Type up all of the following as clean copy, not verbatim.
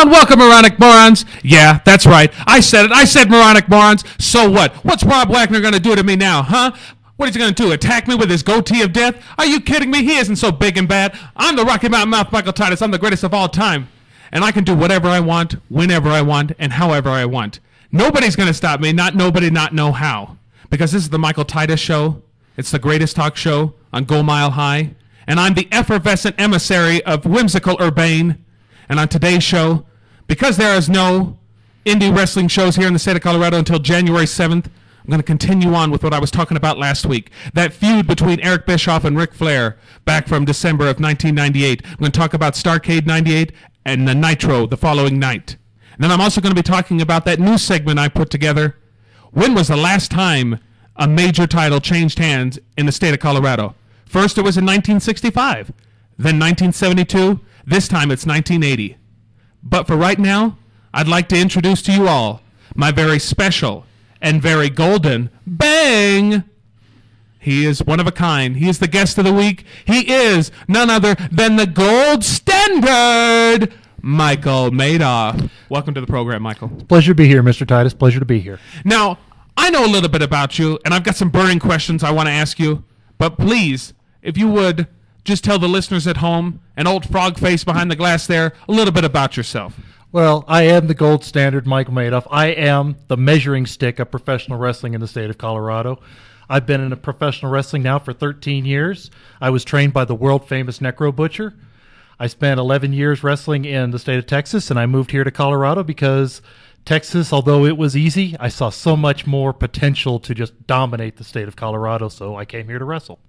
on, welcome, moronic morons. Yeah, that's right. I said it. I said moronic morons. So what? What's Rob Wagner going to do to me now, huh? What is he going to do, attack me with his goatee of death? Are you kidding me? He isn't so big and bad. I'm the Rocky Mountain Mouth Michael Titus. I'm the greatest of all time. And I can do whatever I want, whenever I want, and however I want. Nobody's going to stop me, not nobody, not no how. Because this is the Michael Titus Show. It's the greatest talk show on Go Mile High. And I'm the effervescent emissary of whimsical urbane. And on today's show, because there is no indie wrestling shows here in the state of Colorado until January 7th, I'm going to continue on with what I was talking about last week. That feud between Eric Bischoff and Ric Flair back from December of 1998. I'm going to talk about Starrcade 98 and the Nitro the following night. And then I'm also going to be talking about that new segment I put together. When was the last time a major title changed hands in the state of Colorado? First it was in 1965, then 1972, this time it's 1980. But for right now, I'd like to introduce to you all my very special and very golden Bang! He is one of a kind. He is the guest of the week. He is none other than the gold standard, Michael Madoff. Welcome to the program, Michael. Pleasure to be here, Mr. Titus. Pleasure to be here. Now, I know a little bit about you, and I've got some burning questions I want to ask you. But please, if you would, just tell the listeners at home, an old frog face behind the glass there, a little bit about yourself. Well, I am the gold standard, Michael Madoff. I am the measuring stick of professional wrestling in the state of Colorado. I've been in professional wrestling now for 13 years. I was trained by the world-famous Necro Butcher. I spent 11 years wrestling in the state of Texas, and I moved here to Colorado because Texas, although it was easy, I saw so much more potential to just dominate the state of Colorado, so I came here to wrestle.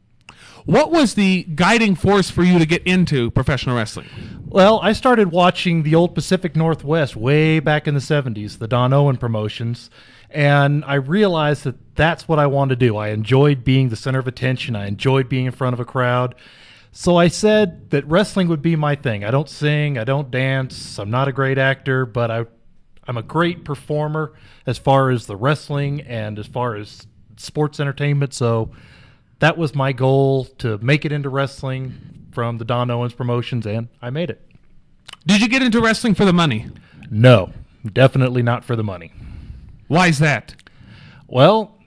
What was the guiding force for you to get into professional wrestling? Well, I started watching the old Pacific Northwest way back in the 70s, the Don Owen promotions, and I realized that that's what I wanted to do. I enjoyed being the center of attention. I enjoyed being in front of a crowd. So I said that wrestling would be my thing. I don't sing, I don't dance, I'm not a great actor, but I'm a great performer as far as the wrestling and as far as sports entertainment, so that was my goal, to make it into wrestling from the Don Owens promotions, and I made it. Did you get into wrestling for the money? No, definitely not for the money. Why is that? Well,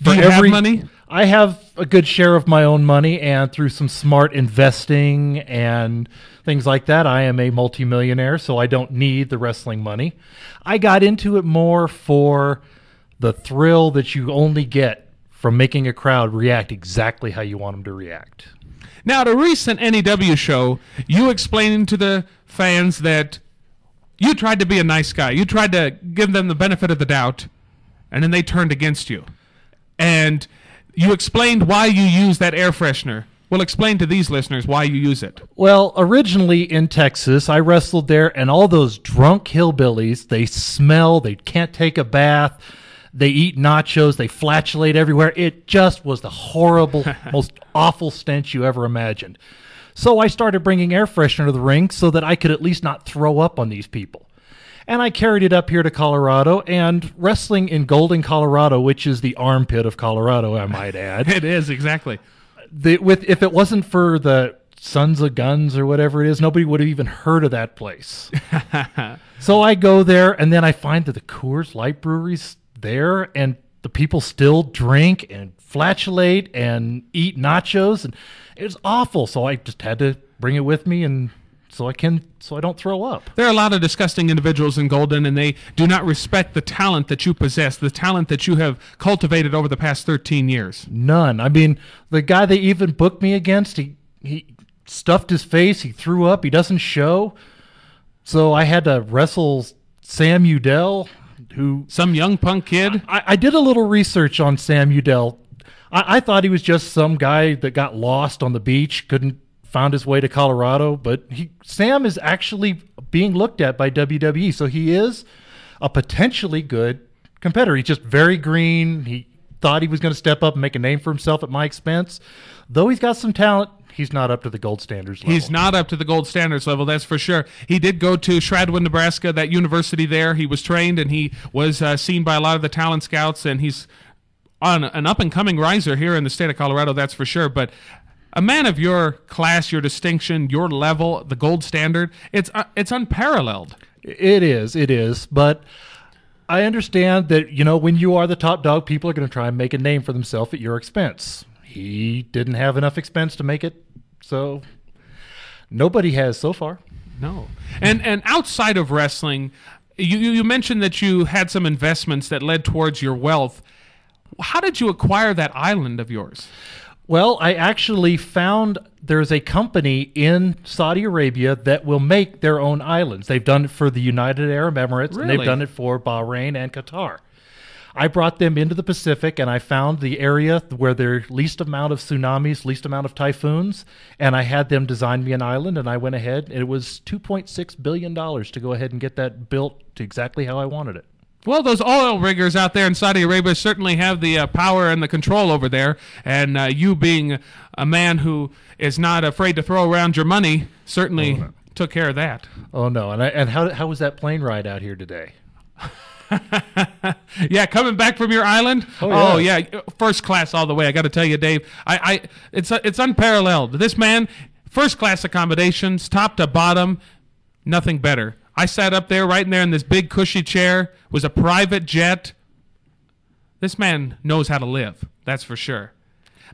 Do you have money? I have a good share of my own money, and through some smart investing and things like that, I am a multimillionaire, so I don't need the wrestling money. I got into it more for the thrill that you only get from making a crowd react exactly how you want them to react. Now, at a recent NEW show, you explained to the fans that you tried to be a nice guy. You tried to give them the benefit of the doubt, and then they turned against you. And you explained why you use that air freshener. Well, explain to these listeners why you use it. Well, originally in Texas, I wrestled there, and all those drunk hillbillies, they smell, they can't take a bath, they eat nachos, they flatulate everywhere. It just was the horrible, most awful stench you ever imagined. So I started bringing air freshener to the ring so that I could at least not throw up on these people. And I carried it up here to Colorado, and wrestling in Golden, Colorado, which is the armpit of Colorado, I might add. It is, exactly. If it wasn't for the Sons of Guns or whatever it is, nobody would have even heard of that place. So I go there, and then I find that the Coors Light Brewery's there, and the people still drink and flatulate and eat nachos, and it was awful. So I just had to bring it with me, and so I don't throw up. There are a lot of disgusting individuals in Golden, and they do not respect the talent that you possess, the talent that you have cultivated over the past 13 years. None. I mean, the guy they even booked me against, he stuffed his face, he threw up, he doesn't show. So I had to wrestle Sam Udell, who... Some young punk kid? I did a little research on Sam Udell. I thought he was just some guy that got lost on the beach, couldn't found his way to Colorado, but Sam is actually being looked at by WWE, so he is a potentially good competitor. He's just very green. He thought he was going to step up and make a name for himself at my expense. Though he's got some talent, he's not up to the gold standards level. He's not up to the gold standards level, that's for sure. He did go to Shradwin, Nebraska, that university there. He was trained, and he was seen by a lot of the talent scouts, and he's on an up-and-coming riser here in the state of Colorado, that's for sure. But a man of your class, your distinction, your level, the gold standard, it's unparalleled. It is. But I understand that, when you are the top dog, people are going to try and make a name for themselves at your expense. He didn't have enough expense to make it, so nobody has so far. No. And outside of wrestling, you mentioned that you had some investments that led towards your wealth. How did you acquire that island of yours? Well, I actually found there's a company in Saudi Arabia that will make their own islands. They've done it for the United Arab Emirates, Really? and they've done it for Bahrain and Qatar. I brought them into the Pacific, and I found the area where there's least amount of tsunamis, least amount of typhoons, and I had them design me an island, and I went ahead, and it was $2.6 billion to go ahead and get that built to exactly how I wanted it. Well, those oil riggers out there in Saudi Arabia certainly have the power and the control over there, and you being a man who is not afraid to throw around your money certainly took care of that. Oh, no. And how was that plane ride out here today? Yeah, coming back from your island? Oh, yeah. First class all the way. I got to tell you, Dave, it's unparalleled. This man, first class accommodations, top to bottom, nothing better. I sat up there, right in there in this big cushy chair. It was a private jet. This man knows how to live, that's for sure.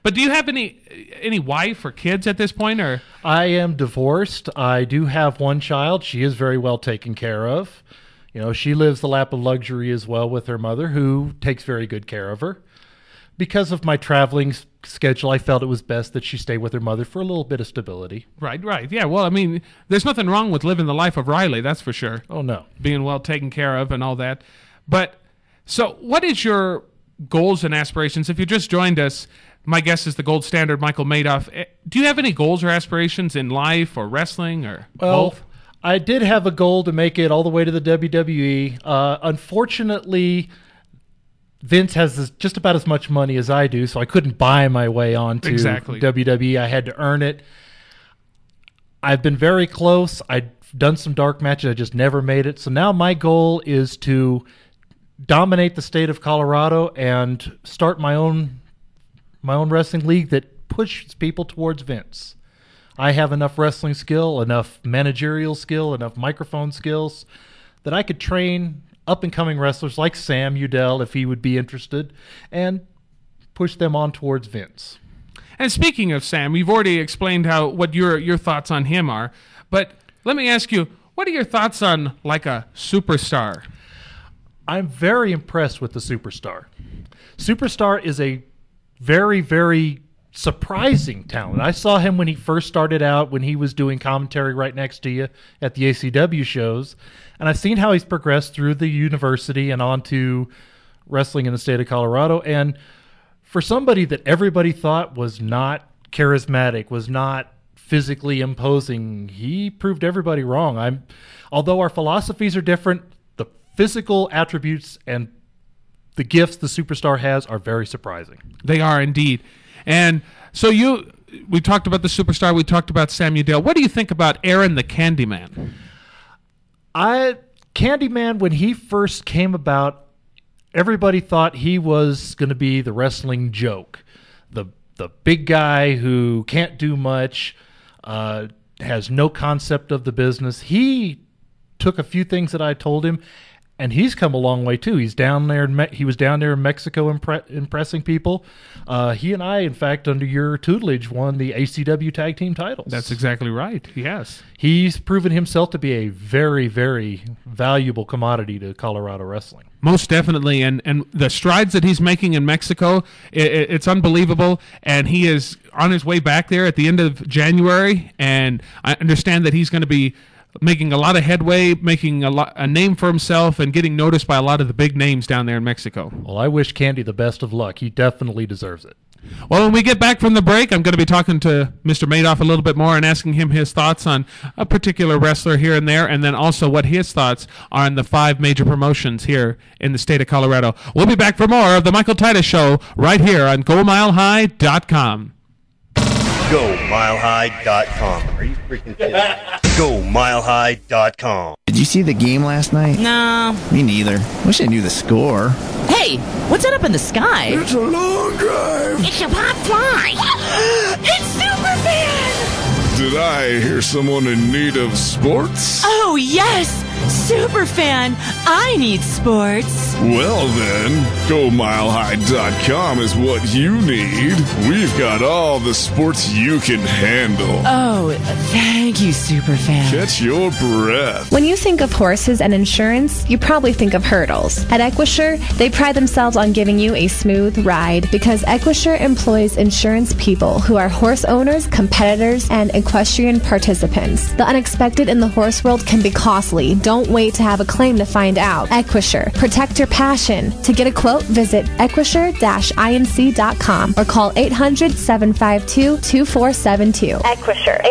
But do you have any wife or kids at this point? Or I am divorced. I do have one child. She is very well taken care of. She lives the lap of luxury as well with her mother, who takes very good care of her. Because of my traveling schedule, I felt it was best that she stay with her mother for a little bit of stability. Right. Yeah, well, I mean, there's nothing wrong with living the life of Riley, that's for sure. Oh, no. Being well taken care of and all that. But, so what is your goals and aspirations? If you just joined us, my guest is the gold standard, Michael Madoff. Do you have any goals or aspirations in life or wrestling or both? I did have a goal to make it all the way to the WWE. Unfortunately, Vince has just about as much money as I do, so I couldn't buy my way onto WWE. I had to earn it. I've been very close. I've done some dark matches. I just never made it. So now my goal is to dominate the state of Colorado and start my own wrestling league that pushes people towards Vince. I have enough wrestling skill, enough managerial skill, enough microphone skills that I could train up-and-coming wrestlers like Sam Udell, if he would be interested, and push them on towards Vince. And speaking of Sam, you've already explained what your thoughts on him are, but let me ask you, what are your thoughts on like a superstar? I'm very impressed with the Superstar. Superstar is a very, very surprising talent. I saw him when he first started out, when he was doing commentary right next to you at the ACW shows, and I've seen how he's progressed through the university and on to wrestling in the state of Colorado. And for somebody that everybody thought was not charismatic, was not physically imposing, he proved everybody wrong. Although our philosophies are different, the physical attributes and the gifts the Superstar has are very surprising. They are indeed. And so we talked about the Superstar, we talked about Sam Udell. What do you think about Aaron the Candyman? Candyman, when he first came about, everybody thought he was going to be the wrestling joke. The big guy who can't do much, has no concept of the business. He took a few things that I told him, and he's come a long way too. He's down there. He was down there in Mexico impressing people. He and I, in fact, under your tutelage, won the ACW tag team titles. That's exactly right. Yes, he's proven himself to be a very, very valuable commodity to Colorado wrestling. Most definitely, and the strides that he's making in Mexico, it's unbelievable. And he is on his way back there at the end of January. And I understand that he's going to be making a lot of headway, making a name for himself, and getting noticed by a lot of the big names down there in Mexico. Well, I wish Candy the best of luck. He definitely deserves it. Well, when we get back from the break, I'm going to be talking to Mr. Madoff a little bit more and asking him his thoughts on a particular wrestler here and there, and then also what his thoughts are on the 5 major promotions here in the state of Colorado. We'll be back for more of the Michael Titus Show right here on GoMileHigh.com. GoMileHigh.com. Are you freaking kidding me? GoMileHigh.com. Did you see the game last night? No. Me neither. Wish I knew the score. Hey, what's that up in the sky? It's a long drive. It's a pop fly. It's Superfan! Did I hear someone in need of sports? Oh, yes! Superfan! I need sports. Well then, GoMileHigh.com is what you need. We've got all the sports you can handle. Oh, thank you, Superfan. Catch your breath. When you think of horses and insurance, you probably think of hurdles. At Equisure, they pride themselves on giving you a smooth ride because Equisure employs insurance people who are horse owners, competitors, and equestrian participants. The unexpected in the horse world can be costly. Don't wait to have a claim to find out. Equisure. Protect your passion. To get a quote, visit equisure-inc.com or call 800-752-2472. Equisure. 800-752-2472.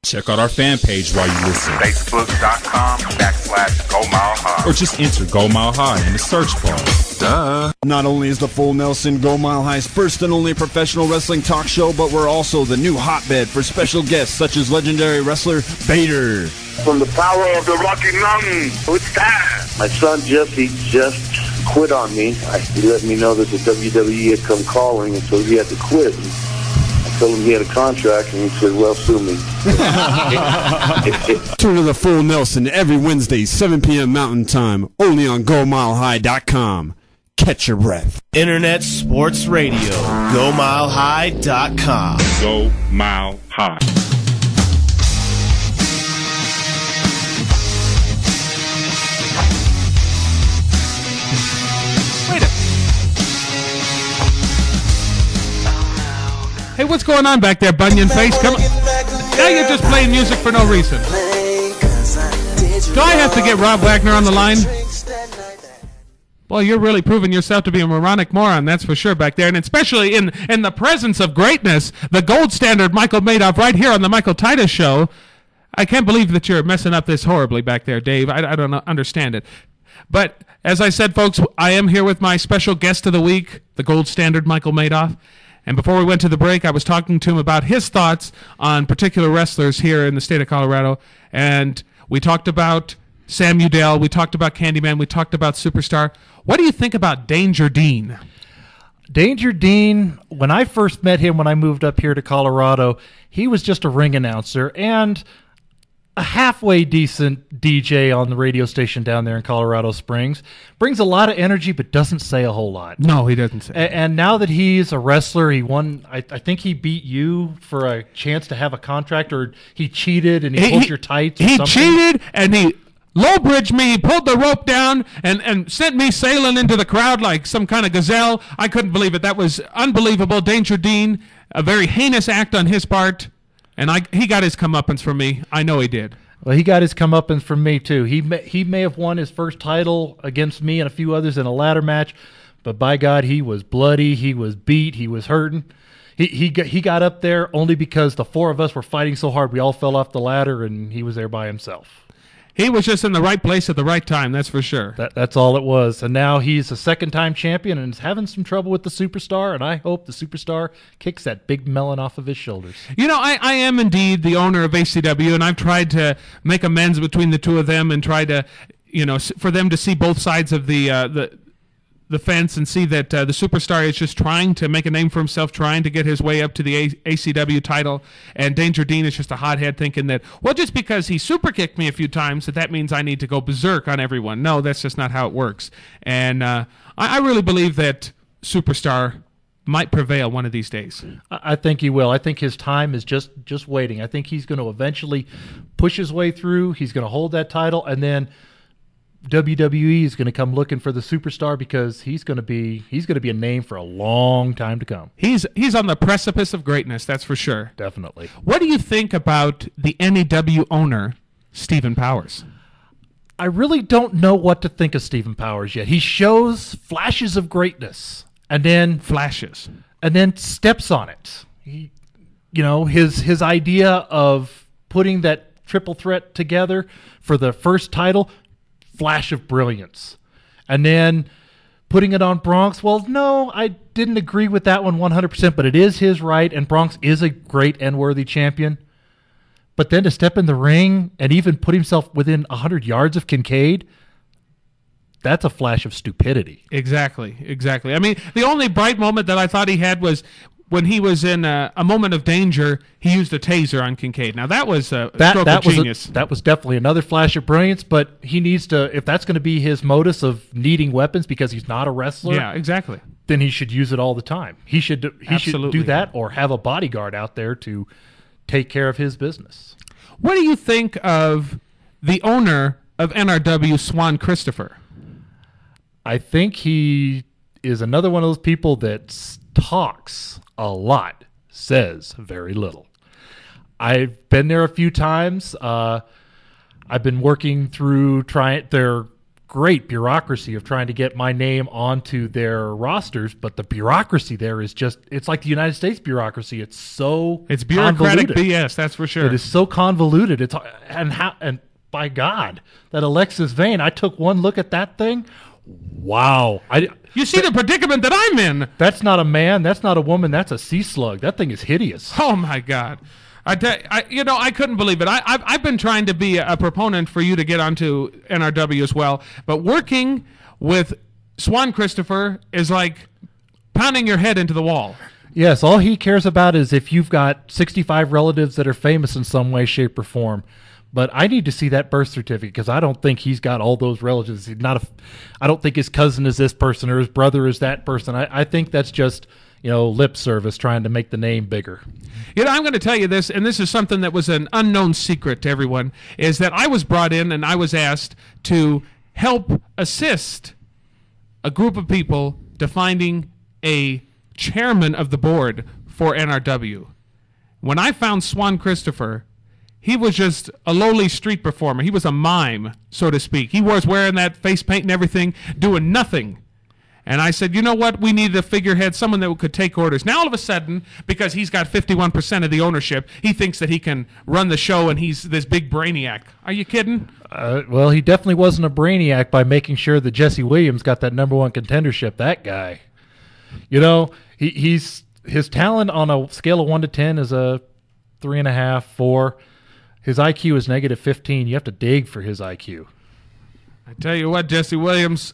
Check out our fan page while you listen. Facebook.com/GoMileHigh. Or just enter Go Mile High in the search bar. Duh. Not only is the Full Nelson Go Mile High's first and only professional wrestling talk show, but we're also the new hotbed for special guests such as legendary wrestler Vader. From the power of the Rocky Mountain, it's time. My son Jesse just quit on me. He let me know that the WWE had come calling, and so he had to quit. I told him he had a contract, and he said, well, sue me. Tune to the Full Nelson every Wednesday, 7 p.m. Mountain Time, only on GoMileHigh.com. Catch your breath. Internet Sports Radio. GoMileHigh.com. Go Mile High. Hey, what's going on back there, Bunyan Face? Come on. Now you're just playing music for no reason. Do I have to get Rob Wagner on the line? Well, you're really proving yourself to be a moronic moron, that's for sure, back there. And especially in the presence of greatness, the gold standard Michael Madoff right here on the Michael Titus Show. I can't believe that you're messing up this horribly back there, Dave. I don't understand it. But as I said, folks, I am here with my special guest of the week, the gold standard Michael Madoff. And before we went to the break, I was talking to him about his thoughts on particular wrestlers here in the state of Colorado. And we talked about Sam Udell, we talked about Candyman, we talked about Superstar. What do you think about Danger Dean? Danger Dean, when I first met him when I moved up here to Colorado, he was just a ring announcer and a halfway decent DJ on the radio station down there in Colorado Springs. Brings a lot of energy, but doesn't say a whole lot. No, he doesn't say. And now that he's a wrestler, he won. I think he beat you for a chance to have a contract, or he cheated and he pulled your tights. He cheated and he low-bridged me. He pulled the rope down and sent me sailing into the crowd like some kind of gazelle. I couldn't believe it. That was unbelievable. Danger Dean, a very heinous act on his part. And he got his comeuppance from me. I know he did. Well, he got his comeuppance from me, too. He may have won his first title against me and a few others in a ladder match, but by God, he was bloody, he was beat, he was hurting. He got up there only because the four of us were fighting so hard we all fell off the ladder, and he was there by himself. He was just in the right place at the right time, that's for sure. That's all it was. And now he's a second-time champion and is having some trouble with the Superstar, and I hope the Superstar kicks that big melon off of his shoulders. You know, I am indeed the owner of ACW, and I've tried to make amends between the two of them and try to, you know, for them to see both sides of the fence and see that the Superstar is just trying to make a name for himself, trying to get his way up to the ACW title, and Danger Dean is just a hothead thinking that, well, just because he super kicked me a few times, that means I need to go berserk on everyone. No, that's just not how it works. And I really believe that Superstar might prevail one of these days. I think he will. I think his time is just waiting. I think he's going to eventually push his way through. He's going to hold that title, and then WWE is going to come looking for the Superstar because he's going to be a name for a long time to come. He's on the precipice of greatness, that's for sure. Definitely. What do you think about the NEW owner, Stephen Powers? I really don't know what to think of Stephen Powers yet. He shows flashes of greatness and then steps on it. His idea of putting that triple threat together for the first title, flash of brilliance, and then putting it on Bronx. Well, no, I didn't agree with that one 100%, but it is his right, and Bronx is a great and worthy champion. But then to step in the ring and even put himself within 100 yards of Kincaid, that's a flash of stupidity. Exactly. I mean, the only bright moment that I thought he had was when he was in a moment of danger, he used a taser on Kincaid. Now, that was a stroke of genius. That was definitely another flash of brilliance, but he needs to, if that's going to be his modus of needing weapons because he's not a wrestler, yeah, exactly, then he should use it all the time. He should Absolutely. do that or have a bodyguard out there to take care of his business. What do you think of the owner of NRW, Swan Christopher? I think he is another one of those people that talks a lot, says very little. I've been there a few times. I've been working through their great bureaucracy of trying to get my name onto their rosters, but the bureaucracy there is it's like the United States bureaucracy. It's bureaucratic convoluted. BS, that's for sure. It is so convoluted. And by God, that Alexis Vane, I took one look at that thing. Wow. You see the predicament that I'm in. That's not a man. That's not a woman. That's a sea slug. That thing is hideous. Oh, my God. I couldn't believe it. I've been trying to be a proponent for you to get onto NRW as well, but working with Swan Christopher is like pounding your head into the wall. Yes, all he cares about is if you've got 65 relatives that are famous in some way, shape, or form. But I need to see that birth certificate because I don't think he's got all those relatives. I don't think his cousin is this person or his brother is that person. I think that's just, lip service trying to make the name bigger. I'm going to tell you this, and this is something that was an unknown secret to everyone, is that I was brought in and I was asked to help assist a group of people to finding a chairman of the board for NRW. When I found Swan Christopher, he was just a lowly street performer. He was a mime, so to speak. He was wearing that face paint and everything, doing nothing. And I said, you know what? We needed a figurehead, someone that could take orders. Now, all of a sudden, because he's got 51% of the ownership, he thinks that he can run the show and he's this big brainiac. Are you kidding? Well, he definitely wasn't a brainiac by making sure that Jesse Williams got that #1 contendership. That guy. His talent on a scale of 1 to 10 is a 3.5, 4. His IQ is -15. You have to dig for his IQ. I tell you what, Jesse Williams,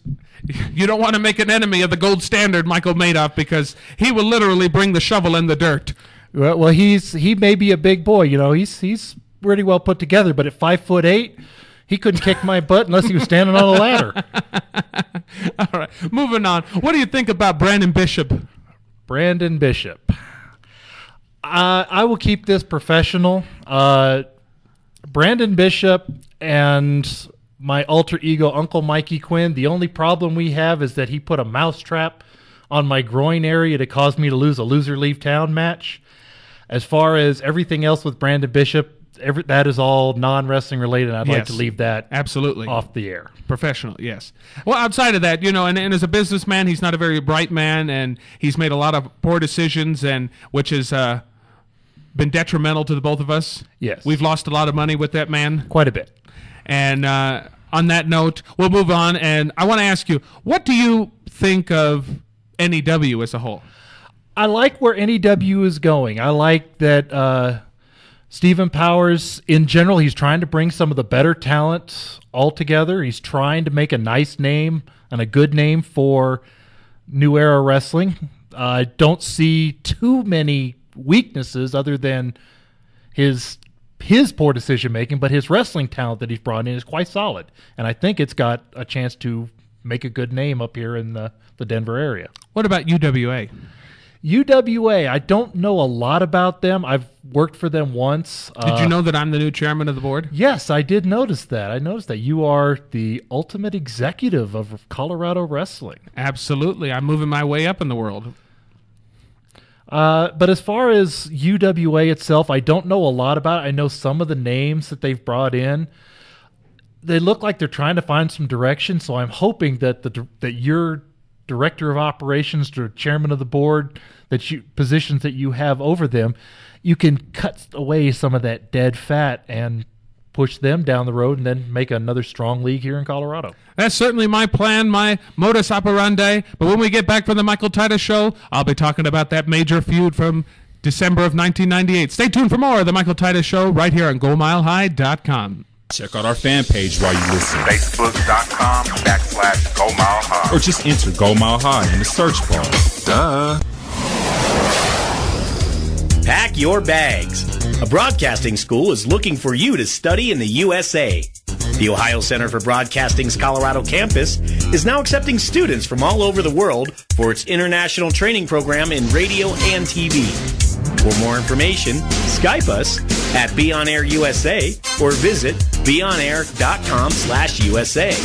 you don't want to make an enemy of the gold standard, Michael Madoff, because he will literally bring the shovel in the dirt. Well, he may be a big boy. He's pretty well put together, but at 5'8", he couldn't kick my butt unless he was standing on a ladder. All right, moving on. What do you think about Brandon Bishop? Brandon Bishop. I will keep this professional. Brandon Bishop and my alter ego, Uncle Mikey Quinn, the only problem we have is that he put a mousetrap on my groin area to cause me to lose a loser leave town match. As far as everything else with Brandon Bishop, that is all non-wrestling related. I'd like to leave that absolutely off the air. Professional, yes. Well, outside of that, and as a businessman, he's not a very bright man, and he's made a lot of poor decisions, and which has been detrimental to the both of us. Yes. We've lost a lot of money with that man. Quite a bit. And on that note, we'll move on, and I want to ask you, what do you think of NEW as a whole? I like where NEW is going. I like that Stephen Powers, in general, he's trying to bring some of the better talent all together. He's trying to make a nice name and a good name for New Era Wrestling. I don't see too many weaknesses other than his poor decision making, but his wrestling talent that he's brought in is quite solid, and I think it's got a chance to make a good name up here in the Denver area. What about UWA? UWA, I don't know a lot about them. I've worked for them once. Did you know that I'm the new chairman of the board? Yes, I did notice that. I noticed that you are the ultimate executive of Colorado Wrestling. Absolutely. I'm moving my way up in the world. But as far as UWA itself, I don't know a lot about it. I know some of the names that they've brought in. They look like they're trying to find some direction, so I'm hoping that that your director of operations or chairman of the board, positions that you have over them, you can cut away some of that dead fat and push them down the road and then make another strong league here in Colorado. That's certainly my plan, my modus operandi. But when we get back from the Michael Titus Show, I'll be talking about that major feud from December of 1998. Stay tuned for more of the Michael Titus Show right here on GoMileHigh.com. Check out our fan page while you listen. Facebook.com/Go Mile High. Or just enter Go Mile High in the search bar. Duh. Pack your bags. A broadcasting school is looking for you to study in the USA. The Ohio Center for Broadcasting's Colorado campus is now accepting students from all over the world for its international training program in radio and TV. For more information, Skype us at BeOnAirUSA or visit beonair.com/USA.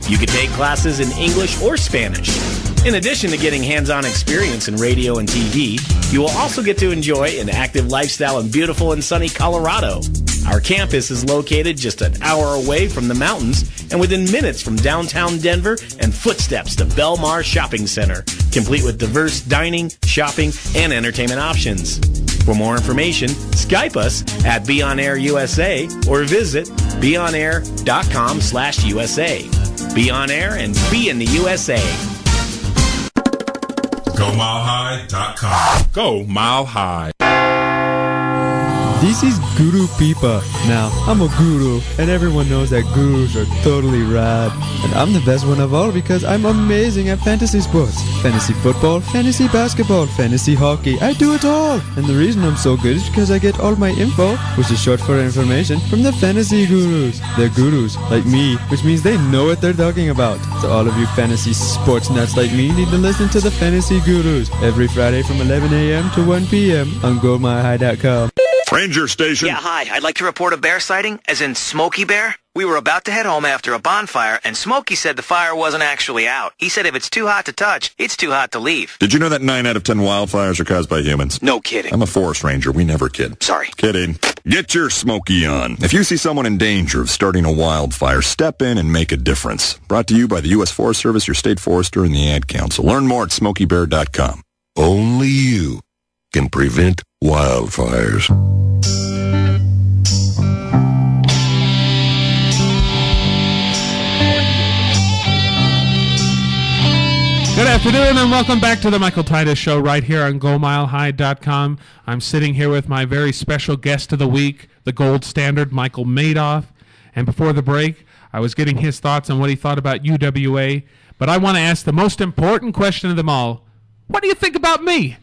You can take classes in English or Spanish. In addition to getting hands-on experience in radio and TV, you will also get to enjoy an active lifestyle in beautiful and sunny Colorado. Our campus is located just an hour away from the mountains and within minutes from downtown Denver and footsteps to Belmar Shopping Center, complete with diverse dining, shopping, and entertainment options. For more information, Skype us at BeOnAirUSA or visit beonair.com/USA. Be on air and be in the USA. GoMileHigh.com. Go Mile High. This is Guru Pipa. Now, I'm a guru, and everyone knows that gurus are totally rad. And I'm the best one of all because I'm amazing at fantasy sports. Fantasy football, fantasy basketball, fantasy hockey. I do it all. And the reason I'm so good is because I get all my info, which is short for information, from the fantasy gurus. They're gurus, like me, which means they know what they're talking about. So all of you fantasy sports nuts like me need to listen to the Fantasy Gurus every Friday from 11 a.m. to 1 p.m. on GoMileHigh.com. Ranger Station. Yeah, hi. I'd like to report a bear sighting, as in Smokey Bear. We were about to head home after a bonfire, and Smokey said the fire wasn't actually out. He said if it's too hot to touch, it's too hot to leave. Did you know that 9 out of 10 wildfires are caused by humans? No kidding. I'm a forest ranger. We never kid. Sorry. Kidding. Get your Smokey on. If you see someone in danger of starting a wildfire, step in and make a difference. Brought to you by the U.S. Forest Service, your state forester, and the Ad Council. Learn more at SmokeyBear.com. Only you can prevent wildfires. Good afternoon and welcome back to the Michael Titus Show right here on GoMileHigh.com. I'm sitting here with my very special guest of the week, the gold standard, Michael Madoff. And before the break, I was getting his thoughts on what he thought about UWA. But I want to ask the most important question of them all. What do you think about me?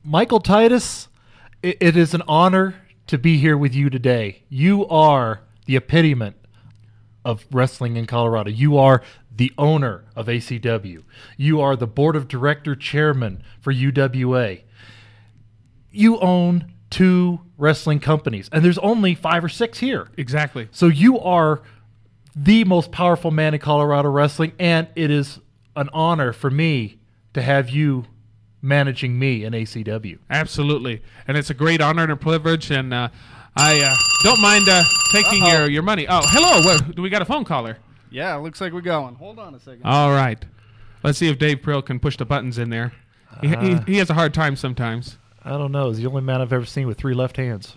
Michael Titus, it is an honor to be here with you today. You are the epitome of wrestling in Colorado. You are the owner of ACW. You are the board of director chairman for UWA. You own 2 wrestling companies, and there's only 5 or 6 here. Exactly. So you are the most powerful man in Colorado wrestling, and it is an honor for me to have you managing me in ACW. Absolutely. And it's a great honor and a privilege, and I don't mind taking your money. Oh, hello. Do we got a phone caller? Yeah, looks like we're going. Hold on a second. All right. Let's see if Dave Prill can push the buttons in there. He has a hard time sometimes. I don't know. He's the only man I've ever seen with 3 left hands.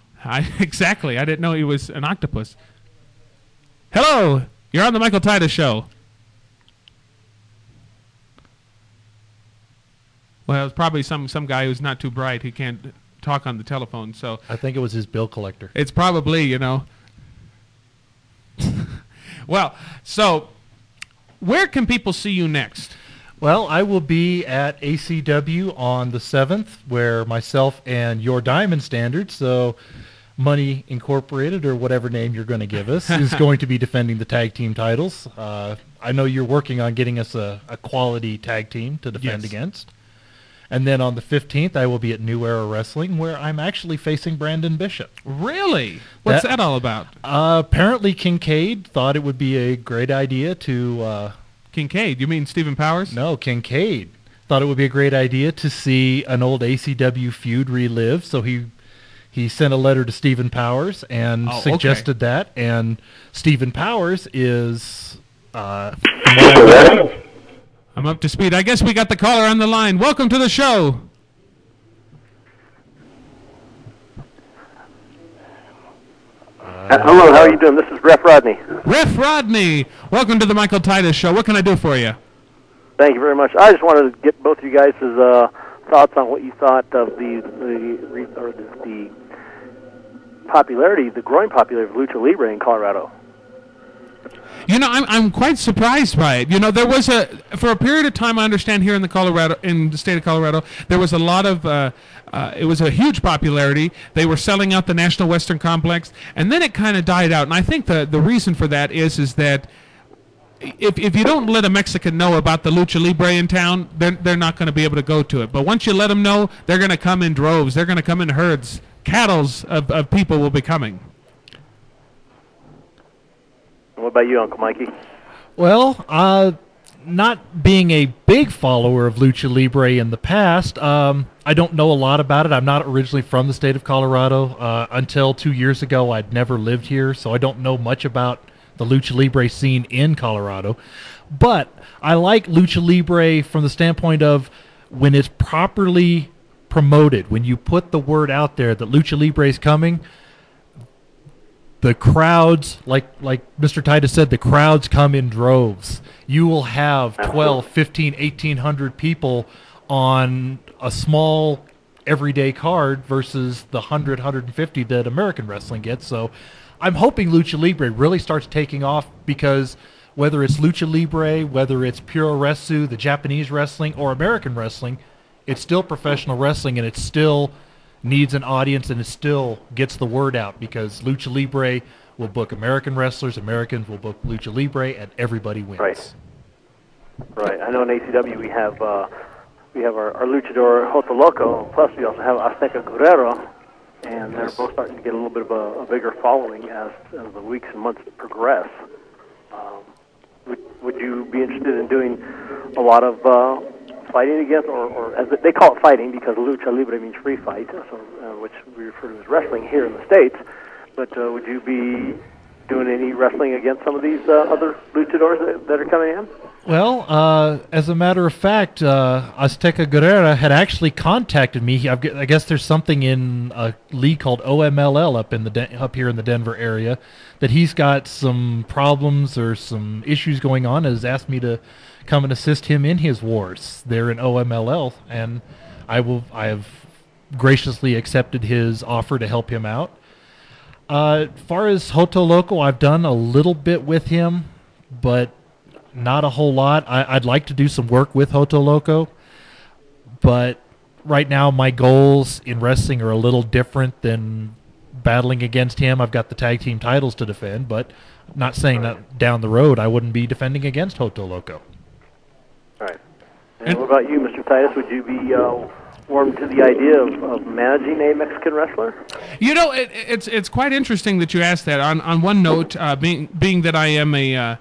Exactly. I didn't know he was an octopus. Hello. You're on the Michael Titus Show. Well, it's probably some guy who's not too bright. He can't talk on the telephone. So I think it was his bill collector. It's probably, Well, so where can people see you next? Well, I will be at ACW on the 7th, where myself and Your Diamond Standard, so Money Incorporated, or whatever name you're going to give us, is going to be defending the tag team titles. I know you're working on getting us a quality tag team to defend against. And then on the 15th, I will be at New Era Wrestling, where I'm actually facing Brandon Bishop. Really? What's that all about? Apparently, Kincaid thought it would be a great idea to... Kincaid? You mean Stephen Powers? No, Kincaid thought it would be a great idea to see an old ACW feud relive, so he sent a letter to Stephen Powers and suggested that. And Stephen Powers is... from what I'm up to speed. I guess we got the caller on the line. Welcome to the show. Hello, how are you doing? This is Ref Rodney. Ref Rodney, welcome to the Michael Titus Show. What can I do for you? Thank you very much. I just wanted to get both of you guys' thoughts on what you thought of the popularity, the growing popularity of Lucha Libre in Colorado. You know, I'm quite surprised by it. You know, there was for a period of time, I understand here in the state of Colorado, there was a lot of it was a huge popularity. They were selling out the National Western Complex, and then it kind of died out. And I think the reason for that is that if you don't let a Mexican know about the Lucha Libre in town, they're not going to be able to go to it. But once you let them know, they're going to come in droves. They're going to come in herds. Cattles of people will be coming. What about you, Uncle Mikey? Well, not being a big follower of Lucha Libre in the past, I don't know a lot about it. I'm not originally from the state of Colorado. Until 2 years ago, I'd never lived here, so I don't know much about the Lucha Libre scene in Colorado. But I like Lucha Libre from the standpoint of when it's properly promoted, when you put the word out there that Lucha Libre is coming, the crowds, like Mr. Titus said, the crowds come in droves. You will have 12, 15, 1,800 people on a small everyday card versus the 100, 150 that American wrestling gets. So I'm hoping Lucha Libre really starts taking off, because whether it's Lucha Libre, whether it's Puroresu, the Japanese wrestling, or American wrestling, it's still professional wrestling, and it still needs an audience, and it still gets the word out, because Lucha Libre will book American wrestlers, Americans will book Lucha Libre, and everybody wins. Right. I know in ACW we have our luchador Hoto Loco, plus we also have Azteca Guerrero, and they're both starting to get a little bit of a bigger following as the weeks and months progress. Would you be interested in doing a lot of fighting against, or as they call it fighting, because lucha libre means free fight, so which we refer to as wrestling here in the States. But would you be doing any wrestling against some of these other luchadors that are coming in? Well, as a matter of fact, Azteca Guerrera had actually contacted me. I guess there's something in a league called OMLL up here in the Denver area that he's got some problems or some issues going on, and has asked me to come and assist him in his wars there in OMLL, and I have graciously accepted his offer to help him out. As far as Hoto Loco, I've done a little bit with him, but not a whole lot. I'd like to do some work with Hoto Loco, but right now my goals in wrestling are a little different than battling against him. I've got the tag team titles to defend, but not saying that down the road I wouldn't be defending against Hoto Loco. Right. And what about you, Mr. Titus? Would you be warm to the idea of managing a Mexican wrestler? You know, it's quite interesting that you asked that. On one note, being that I am a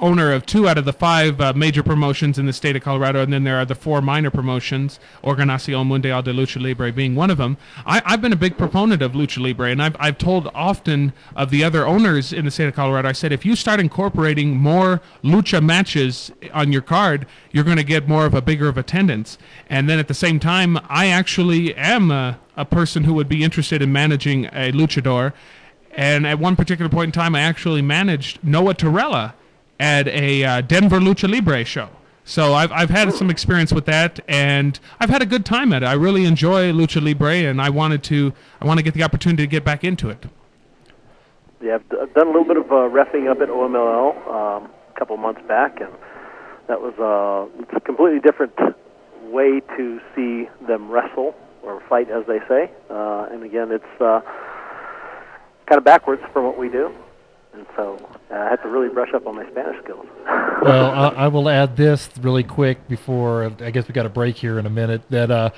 owner of 2 out of the 5 major promotions in the state of Colorado, and then there are the 4 minor promotions, Organización Mundial de Lucha Libre being one of them. I've been a big proponent of Lucha Libre, and I've told often of the other owners in the state of Colorado, I said, if you start incorporating more lucha matches on your card, you're going to get more of a bigger of attendance. And then at the same time, I actually am a person who would be interested in managing a luchador, and at one particular point in time, I actually managed Noah Torella at a Denver Lucha Libre show. So I've had some experience with that, and I've had a good time at it. I really enjoy Lucha Libre, and I want to get the opportunity to get back into it. Yeah, I've done a little bit of reffing up at OMLL a couple months back, and that was it's a completely different way to see them wrestle or fight, as they say. And again, it's kind of backwards from what we do. And so I had to really brush up on my Spanish skills. Well, I will add this really quick before, I guess we got a break here in a minute, that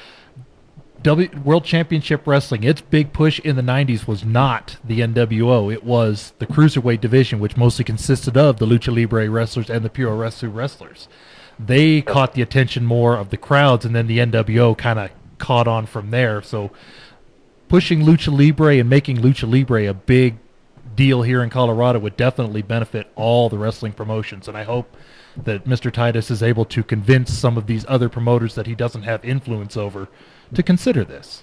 World Championship Wrestling, its big push in the 90s was not the NWO. It was the Cruiserweight division, which mostly consisted of the Lucha Libre wrestlers and the Puroresu wrestlers. They caught the attention more of the crowds, and then the NWO kind of caught on from there. So pushing Lucha Libre and making Lucha Libre a big deal here in Colorado would definitely benefit all the wrestling promotions, and I hope that Mr. Titus is able to convince some of these other promoters that he doesn't have influence over to consider this.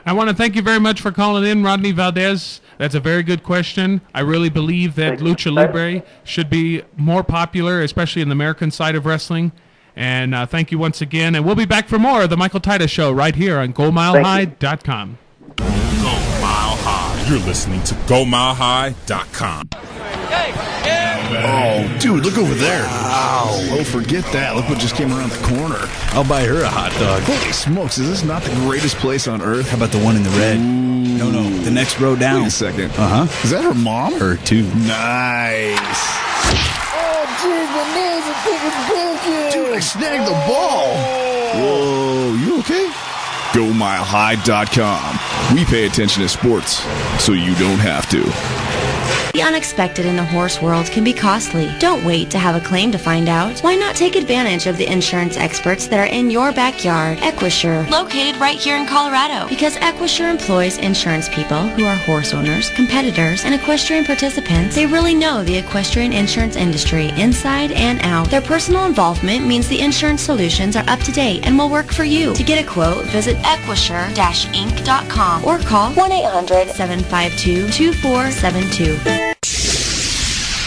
I want to thank you very much for calling in, Rodney Valdez. That's a very good question. I really believe that Lucha Libre should be more popular, especially in the American side of wrestling. And thank you once again. And we'll be back for more of the Michael Titus Show right here on GoMileHigh.com. Go Mile High. You're listening to GoMileHigh.com. Oh, dude, look over there. Wow. Oh, forget that. Look what just came around the corner. I'll buy her a hot dog. Holy smokes, is this not the greatest place on earth? How about the one in the red? Ooh. No, the next row down. Wait a second. Uh-huh. Is that her mom? Her too. Nice. Oh, dude, my nails are freaking broken. Dude, I snagged the ball. Whoa, you okay? GoMileHigh.com. We pay attention to sports, so you don't have to. The unexpected in the horse world can be costly. Don't wait to have a claim to find out. Why not take advantage of the insurance experts that are in your backyard? Equisure, located right here in Colorado. Because Equisure employs insurance people who are horse owners, competitors, and equestrian participants. They really know the equestrian insurance industry inside and out. Their personal involvement means the insurance solutions are up to date and will work for you. To get a quote, visit equisure-inc.com or call 1-800-752-2472.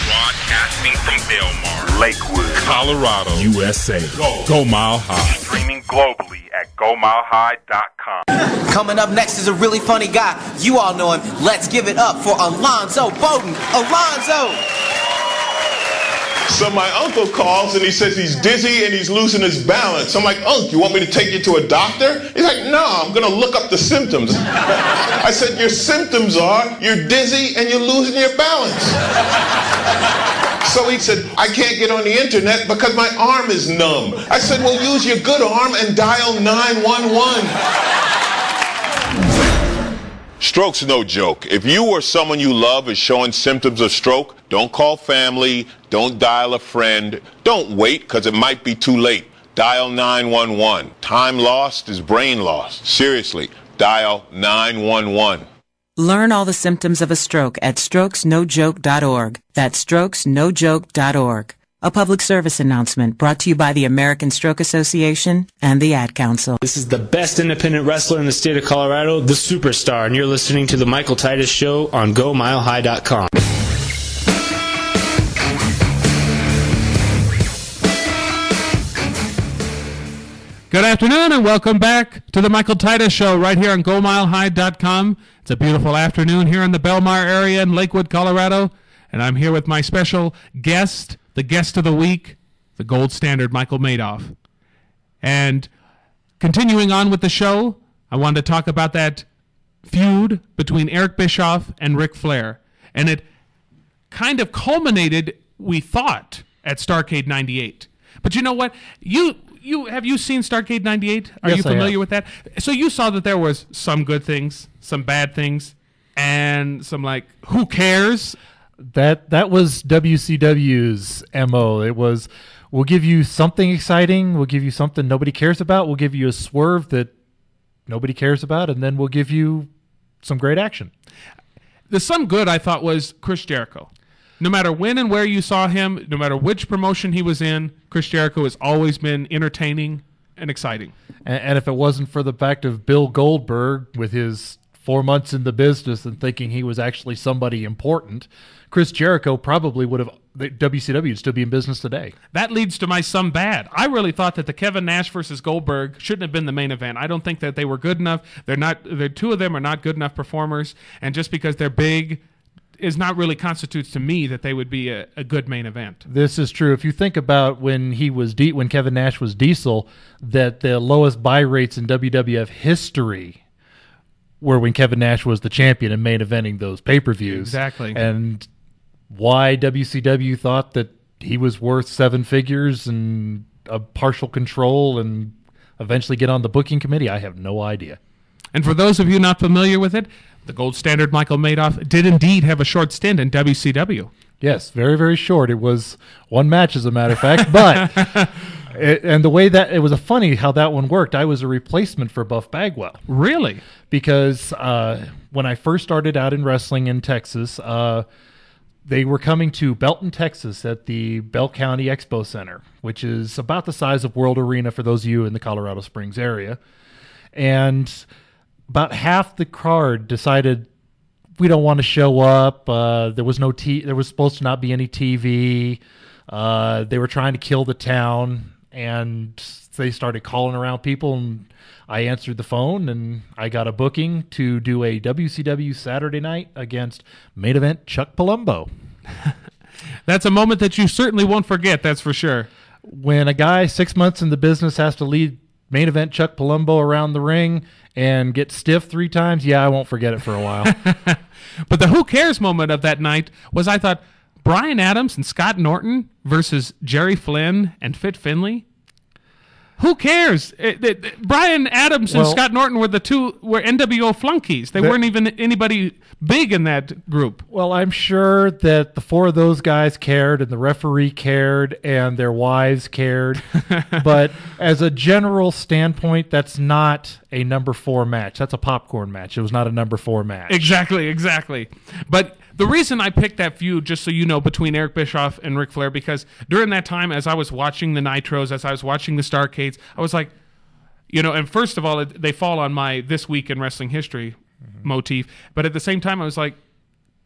Broadcasting from Belmar, Lakewood, Colorado, USA. Go Mile High. Streaming globally at GoMileHigh.com. Coming up next is a really funny guy. You all know him. Let's give it up for Alonzo Bowden. Alonzo! So my uncle calls and he says he's dizzy and he's losing his balance. I'm like, Unc, you want me to take you to a doctor? He's like, no, I'm going to look up the symptoms. I said, your symptoms are you're dizzy and you're losing your balance. So he said, I can't get on the internet because my arm is numb. I said, well, use your good arm and dial 911. Stroke's no joke. If you or someone you love is showing symptoms of stroke, don't call family, don't dial a friend, don't wait because it might be too late. Dial 911. Time lost is brain lost. Seriously, dial 911. Learn all the symptoms of a stroke at strokesnojoke.org. That's strokesnojoke.org. A public service announcement brought to you by the American Stroke Association and the Ad Council. This is the best independent wrestler in the state of Colorado, the Superstar, and you're listening to the Michael Titus Show on GoMileHigh.com. Good afternoon and welcome back to the Michael Titus Show right here on GoMileHigh.com. It's a beautiful afternoon here in the Belmar area in Lakewood, Colorado, and I'm here with my special guest, the guest of the week, the gold standard Michael Madoff. And continuing on with the show, I wanted to talk about that feud between Eric Bischoff and Ric Flair. And it kind of culminated, we thought, at Starrcade 98. But you know what? Have you seen Starrcade 98? Are you familiar with that? So you saw that there was some good things, some bad things, and some like, who cares? That was WCW's MO. It was, we'll give you something exciting, we'll give you something nobody cares about, we'll give you a swerve that nobody cares about, and then we'll give you some great action. The some good, I thought, was Chris Jericho. No matter when and where you saw him, no matter which promotion he was in, Chris Jericho has always been entertaining and exciting. And if it wasn't for the fact of Bill Goldberg with his 4 months in the business and thinking he was actually somebody important, Chris Jericho probably would have, WCW would still be in business today. That leads to my some bad. I really thought that the Kevin Nash versus Goldberg shouldn't have been the main event. I don't think that they were good enough. The two of them are not good enough performers, and just because they're big is not really constitutes to me that they would be a good main event. This is true. If you think about when when Kevin Nash was Diesel, that the lowest buy rates in WWF history were when Kevin Nash was the champion and main eventing those pay-per-views. Exactly. And why WCW thought that he was worth 7 figures and a partial control and eventually get on the booking committee, I have no idea. And for those of you not familiar with it, the gold standard Michael Madoff did indeed have a short stint in WCW. Yes, very, very short. It was one match, as a matter of fact. But and the way that it was funny how that one worked. I was a replacement for Buff Bagwell. Really? Because when I first started out in wrestling in Texas, they were coming to Belton, Texas at the Bell County Expo Center, which is about the size of World Arena for those of you in the Colorado Springs area. And about half the card decided we don't want to show up. There was no there was supposed to not be any TV. They were trying to kill the town, and they started calling around people, and I answered the phone, and I got a booking to do a WCW Saturday night against main event Chuck Palumbo. That's a moment that you certainly won't forget, that's for sure. When a guy 6 months in the business has to lead main event Chuck Palumbo around the ring and get stiff 3 times, yeah, I won't forget it for a while. But the who cares moment of that night was, I thought, Bryan Adams and Scott Norton versus Jerry Flynn and Fit Finlay. Who cares? Bryan Adams and Scott Norton were were NWO flunkies. They weren't even anybody big in that group. Well, I'm sure that the 4 of those guys cared, and the referee cared, and their wives cared. But as a general standpoint, that's not a number 4 match. That's a popcorn match. It was not a number 4 match. Exactly. But the reason I picked that feud, just so you know, between Eric Bischoff and Ric Flair, because during that time, as I was watching the Nitros, as I was watching the Starrcades, I was like, and first of all, they fall on my This Week in Wrestling History motif, but at the same time, I was like,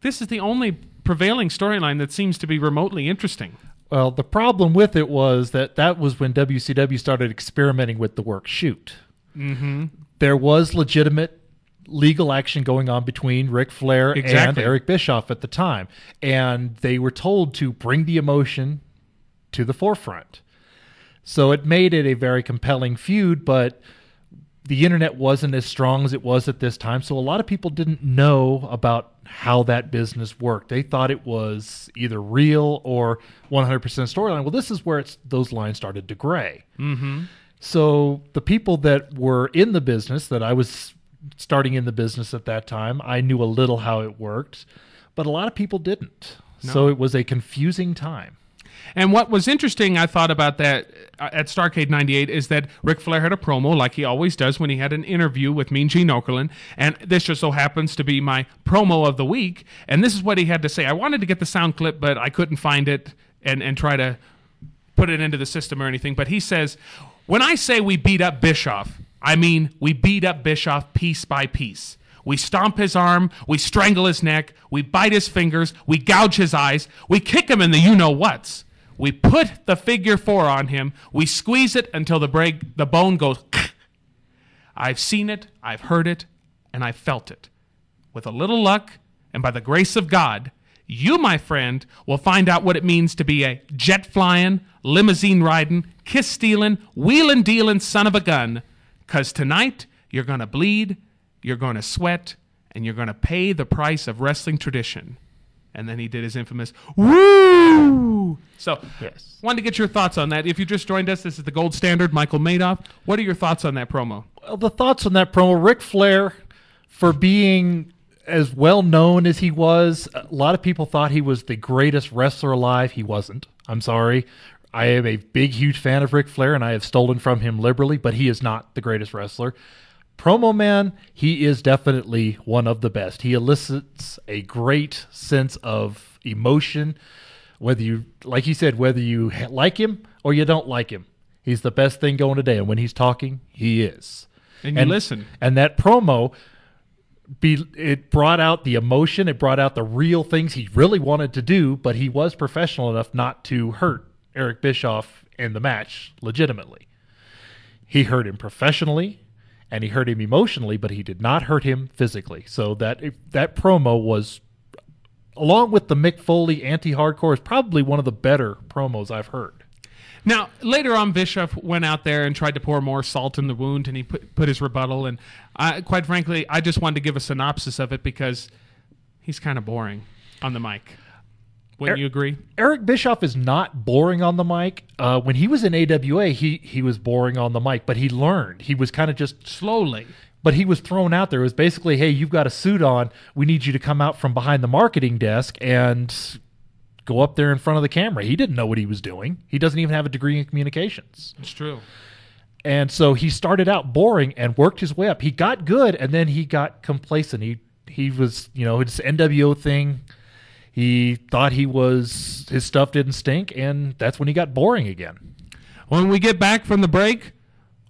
this is the only prevailing storyline that seems to be remotely interesting. Well, the problem with it was that was when WCW started experimenting with the work shoot. Mm-hmm. There was legitimate legal action going on between Ric Flair and Eric Bischoff at the time, and they were told to bring the emotion to the forefront. So it made it a very compelling feud, but the internet wasn't as strong as it was at this time, so a lot of people didn't know about how that business worked. They thought it was either real or 100% storyline. Well, this is where those lines started to gray. Mm-hmm. So the people that were in the business, that I was starting in the business at that time, I knew a little how it worked, but a lot of people didn't. No. So it was a confusing time. And what was interesting, I thought, about that at Starrcade 98 is that Ric Flair had a promo, like he always does when he had an interview with Mean Gene Okerlund, and this just so happens to be my promo of the week, and this is what he had to say. I wanted to get the sound clip, but I couldn't find it and try to put it into the system or anything, but he says, when I say we beat up Bischoff, I mean we beat up Bischoff piece by piece. We stomp his arm, we strangle his neck, we bite his fingers, we gouge his eyes, we kick him in the you-know-whats. We put the figure 4 on him, we squeeze it until the bone goes. I've seen it, I've heard it, and I've felt it. With a little luck, and by the grace of God, you, my friend, will find out what it means to be a jet-flying, limousine-riding, kiss-stealing, wheelin'-dealing son of a gun. 'Cause tonight, you're going to bleed, you're going to sweat, and you're going to pay the price of wrestling tradition. And then he did his infamous, woo! So, yes. Wanted to get your thoughts on that. If you just joined us, this is the gold standard, Michael Madoff. What are your thoughts on that promo? Well, the thoughts on that promo, Ric Flair, for being as well known as he was, a lot of people thought he was the greatest wrestler alive. He wasn't. I'm sorry. I am a big, huge fan of Ric Flair, and I have stolen from him liberally, but he is not the greatest wrestler. Promo man, he is definitely one of the best. He elicits a great sense of emotion, whether you, like you said, whether you like him or you don't like him. He's the best thing going today, and when he's talking, he is. And you listen. And that promo, it brought out the emotion, it brought out the real things he really wanted to do, but he was professional enough not to hurt Eric Bischoff in the match legitimately. He hurt him professionally, and he hurt him emotionally, but he did not hurt him physically. So that promo was, along with the Mick Foley anti-hardcore, is probably one of the better promos I've heard. Now, later on, Bischoff went out there and tried to pour more salt in the wound, and he put his rebuttal. And quite frankly, I just wanted to give a synopsis of it because he's kind of boring on the mic. Wouldn't you agree? Eric Bischoff is not boring on the mic. When he was in AWA, he was boring on the mic, but he learned. He was kind of just slowly. But he was thrown out there. It was basically, hey, you've got a suit on. We need you to come out from behind the marketing desk and go up there in front of the camera. He didn't know what he was doing. He doesn't even have a degree in communications. It's true. And so he started out boring and worked his way up. He got good, and then he got complacent. He was, his NWO thing. He thought his stuff didn't stink, and that's when he got boring again. When we get back from the break,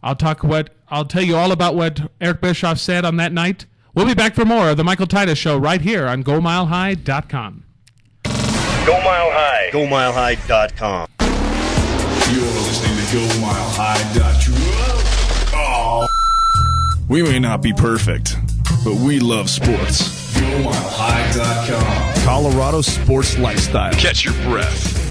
I'll tell you all about what Eric Bischoff said on that night. We'll be back for more of the Michael Titus Show right here on GoMileHigh.com. Go Mile High. GoMileHigh.com. You're listening to GoMileHigh.com. Oh. We may not be perfect, but we love sports. GoMileHigh.com. Colorado sports lifestyle. Catch your breath.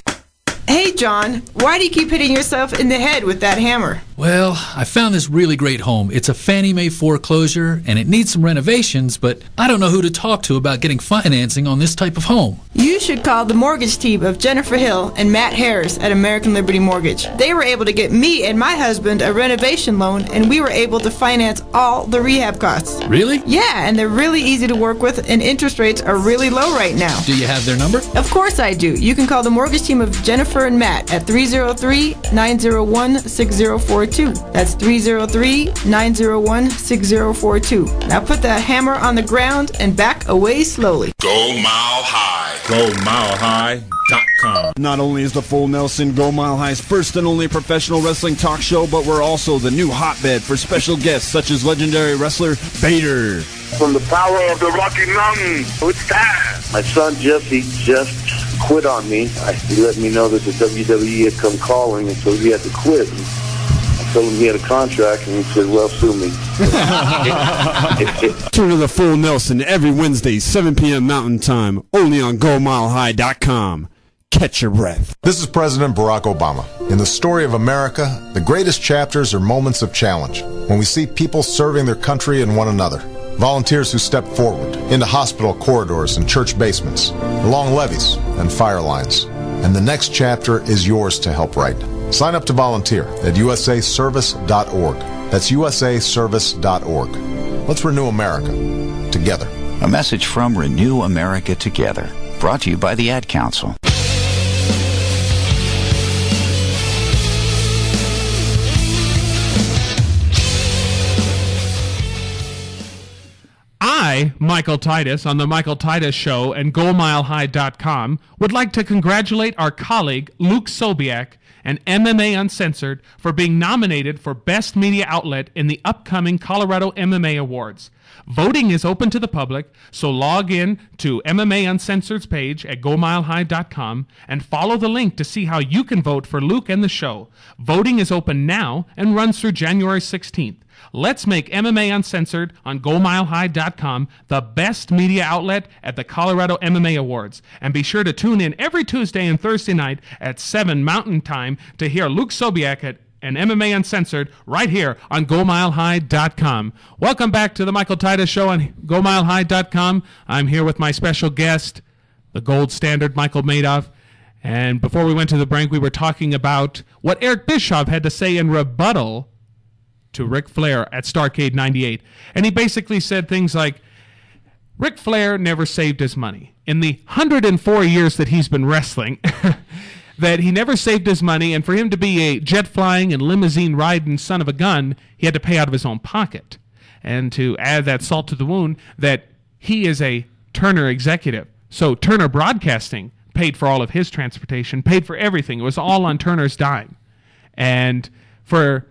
Hey, John, why do you keep hitting yourself in the head with that hammer? Well, I found this really great home. It's a Fannie Mae foreclosure, and it needs some renovations, but I don't know who to talk to about getting financing on this type of home. You should call the mortgage team of Jennifer Hill and Matt Harris at American Liberty Mortgage. They were able to get me and my husband a renovation loan, and we were able to finance all the rehab costs. Really? Yeah, and they're really easy to work with, and interest rates are really low right now. Do you have their number? Of course I do. You can call the mortgage team of Jennifer and Matt at 303-901-6042. That's 303-901-6042. Now put that hammer on the ground and back away slowly. Go Mile High. GoMileHigh.com. Not only is the Full Nelson Go Mile High's first and only professional wrestling talk show, but we're also the new hotbed for special guests such as legendary wrestler Vader. From the power of the Rocky Mountain, who's that? My son Jesse just quit on me. He let me know that the WWE had come calling, and so he had to quit. And I told him he had a contract, and he said, well, sue me. Turn to the Full Nelson every Wednesday, 7 p.m. Mountain Time, only on GoMileHigh.com. Catch your breath. This is President Barack Obama. In the story of America, the greatest chapters are moments of challenge, when we see people serving their country and one another. Volunteers who step forward into hospital corridors and church basements, along levees and fire lines. And the next chapter is yours to help write. Sign up to volunteer at usaservice.org. That's usaservice.org. Let's renew America together. A message from Renew America Together, brought to you by the Ad Council. I, Michael Titus, on the Michael Titus Show and GoMileHigh.com, would like to congratulate our colleague Luke Sobiak and MMA Uncensored for being nominated for Best Media Outlet in the upcoming Colorado MMA Awards. Voting is open to the public, so log in to MMA Uncensored's page at GoMileHigh.com and follow the link to see how you can vote for Luke and the show. Voting is open now and runs through January 16th. Let's make MMA Uncensored on GoMileHigh.com the best media outlet at the Colorado MMA Awards. And be sure to tune in every Tuesday and Thursday night at 7 Mountain Time to hear Luke Sobiak and MMA Uncensored right here on GoMileHigh.com. Welcome back to the Michael Titus Show on GoMileHigh.com. I'm here with my special guest, the gold standard Michael Madoff. And before we went to the break, we were talking about what Eric Bischoff had to say in rebuttal to Ric Flair at Starrcade 98. And he basically said things like, Ric Flair never saved his money. In the 104 years that he's been wrestling, that he never saved his money, and for him to be a jet-flying and limousine-riding son of a gun, he had to pay out of his own pocket. And to add that salt to the wound, that he is a Turner executive. So Turner Broadcasting paid for all of his transportation, paid for everything. It was all on Turner's dime. And for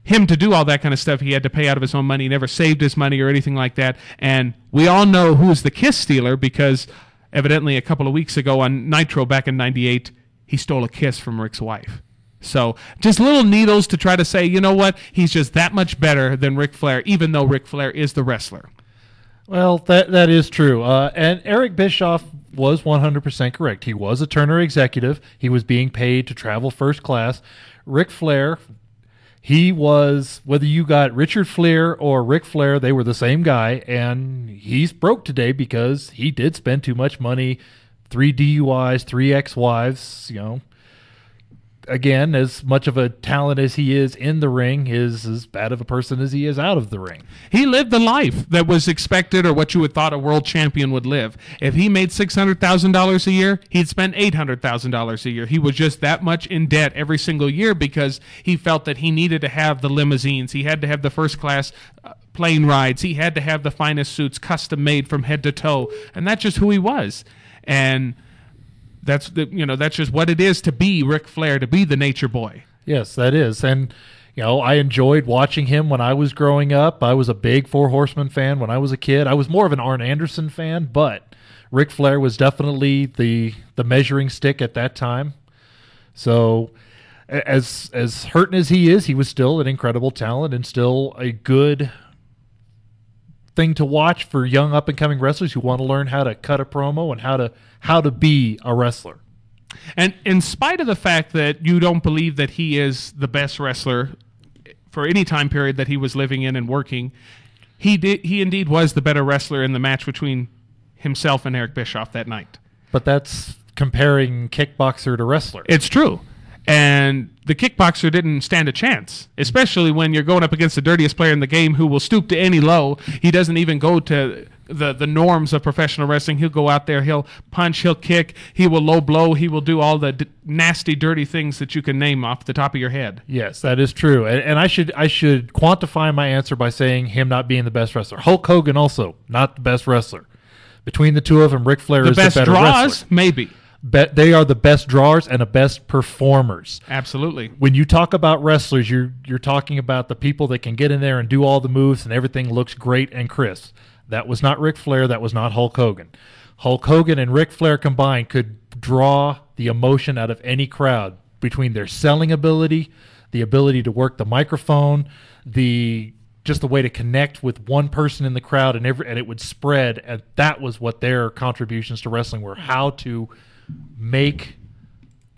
him to do all that kind of stuff, he had to pay out of his own money. He never saved his money or anything like that. And we all know who's the kiss stealer, because evidently a couple of weeks ago on Nitro back in 98, he stole a kiss from Rick's wife. So just little needles to try to say, you know what, he's just that much better than Ric Flair, even though Ric Flair is the wrestler. Well, that is true. And Eric Bischoff was 100% correct. He was a Turner executive. He was being paid to travel first class. Ric Flair, he was, whether you got Richard Flair or Ric Flair, they were the same guy, and he's broke today because he did spend too much money, 3 DUIs, 3 ex-wives, you know. Again, as much of a talent as he is in the ring, is as bad of a person as he is out of the ring. He lived the life that was expected, or what you would thought a world champion would live. If he made $600,000 a year, he'd spend $800,000 a year. He was just that much in debt every single year because he felt that he needed to have the limousines. He had to have the first class plane rides. He had to have the finest suits custom made from head to toe. And that's just who he was. And that's just what it is to be Ric Flair, to be the Nature Boy. Yes, that is. And I enjoyed watching him when I was growing up. I was a big Four Horsemen fan when I was a kid. I was more of an Arn Anderson fan, but Ric Flair was definitely the measuring stick at that time. So as hurting as he is, he was still an incredible talent and still a good thing to watch for young up-and-coming wrestlers who want to learn how to cut a promo and how to be a wrestler. And in spite of the fact that you don't believe that he is the best wrestler for any time period that he was living in and working, he indeed was the better wrestler in the match between himself and Eric Bischoff that night. But that's comparing kickboxer to wrestler. It's true. And the kickboxer didn't stand a chance, especially when you're going up against the dirtiest player in the game who will stoop to any low. He doesn't even go to the norms of professional wrestling. He'll go out there, he'll punch, he'll kick, he will low blow, he will do all the nasty, dirty things that you can name off the top of your head. Yes, that is true. And I should quantify my answer by saying him not being the best wrestler. Hulk Hogan also not the best wrestler. Between the two of them, Ric Flair is the better draws, wrestler. Maybe. They are the best drawers and the best performers. Absolutely. When you talk about wrestlers, you're talking about the people that can get in there and do all the moves and everything looks great and crisp. That was not Ric Flair. That was not Hulk Hogan. Hulk Hogan and Ric Flair combined could draw the emotion out of any crowd between their selling ability, the ability to work the microphone, just the way to connect with one person in the crowd, and it would spread. And that was what their contributions to wrestling were: how to make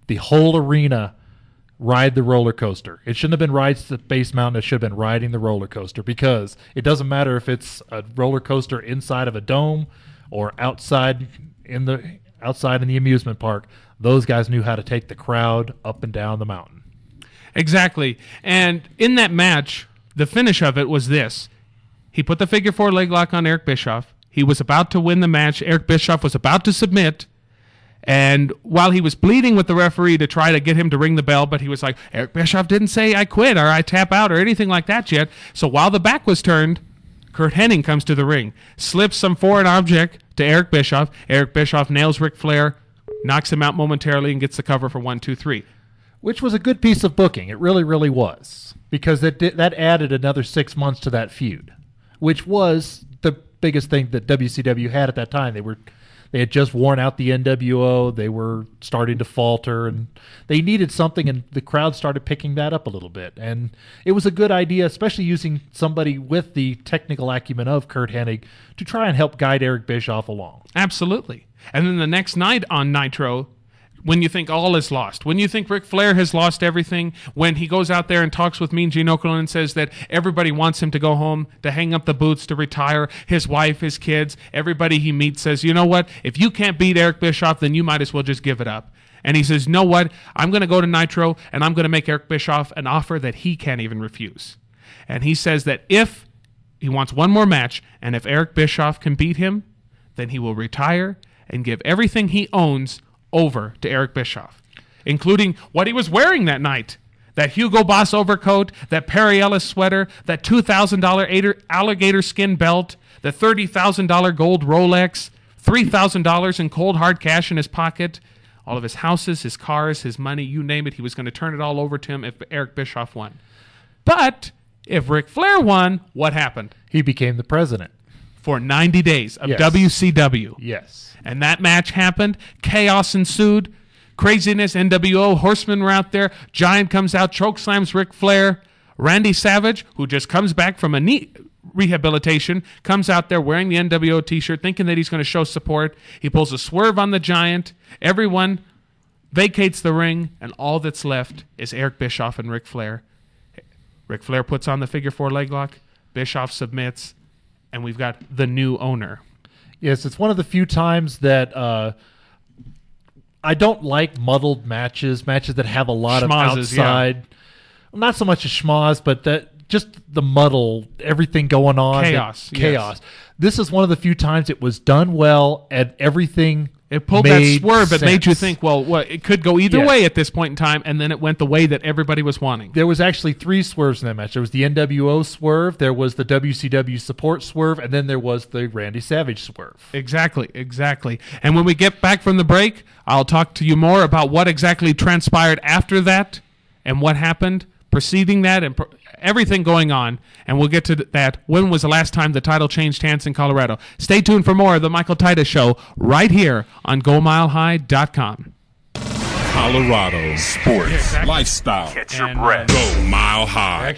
the whole arena ride the roller coaster. It shouldn't have been ride Space Mountain. It should have been riding the roller coaster, because it doesn't matter if it's a roller coaster inside of a dome or outside in the amusement park. Those guys knew how to take the crowd up and down the mountain. Exactly. And in that match, the finish of it was this. He put the figure 4 leg lock on Eric Bischoff. He was about to win the match. Eric Bischoff was about to submit. And while he was pleading with the referee to try to get him to ring the bell, but he was like, Eric Bischoff didn't say I quit or I tap out or anything like that yet. So while the back was turned, Curt Hennig comes to the ring, slips some foreign object to Eric Bischoff. Eric Bischoff nails Ric Flair, knocks him out momentarily, and gets the cover for 1, 2, 3. Which was a good piece of booking. It really, really was. Because that added another 6 months to that feud, which was the biggest thing that WCW had at that time. They had just worn out the NWO. They were starting to falter, and they needed something, and the crowd started picking that up a little bit. And it was a good idea, especially using somebody with the technical acumen of Curt Hennig to try and help guide Eric Bischoff along. Absolutely. And then the next night on Nitro, when you think all is lost, when you think Ric Flair has lost everything, when he goes out there and talks with Mean Gene Okerlund and says that everybody wants him to go home, to hang up the boots, to retire, his wife, his kids, everybody he meets says, you know what, if you can't beat Eric Bischoff, then you might as well just give it up. And he says, you know what, I'm going to go to Nitro, and I'm going to make Eric Bischoff an offer that he can't even refuse. And he says that if he wants one more match, and if Eric Bischoff can beat him, then he will retire and give everything he owns over to Eric Bischoff, including what he was wearing that night. That Hugo Boss overcoat, that Perry Ellis sweater, that $2,000 alligator skin belt, the $30,000 gold Rolex, $3,000 in cold hard cash in his pocket, all of his houses, his cars, his money, you name it. He was going to turn it all over to him if Eric Bischoff won. But if Ric Flair won, what happened? He became the president. For 90 days of WCW. Yes. And that match happened. Chaos ensued. Craziness. NWO Horsemen were out there. Giant comes out, chokeslams Ric Flair. Randy Savage, who just comes back from a knee rehabilitation, comes out there wearing the NWO t-shirt, thinking that he's going to show support. He pulls a swerve on the Giant. Everyone vacates the ring, and all that's left is Eric Bischoff and Ric Flair. Ric Flair puts on the figure 4 leg lock. Bischoff submits, and we've got the new owner. Yes, it's one of the few times that I don't like muddled matches that have a lot of outside. Yeah. Not so much a schmoz, but that just the muddle, everything going on. Chaos. Chaos. This is one of the few times it was done well, and everything It pulled that swerve. It made you think, well, it could go either way at this point in time, and then it went the way that everybody was wanting. There was actually 3 swerves in that match. There was the NWO swerve, there was the WCW support swerve, and then there was the Randy Savage swerve. Exactly. And when we get back from the break, I'll talk to you more about what exactly transpired after that and what happened. preceding that and everything going on, and we'll get to that. When was the last time the title changed hands in Colorado? Stay tuned for more of the Michael Titus Show right here on GoMileHigh.com. Colorado sports lifestyle. Catch your breath. Go Mile High.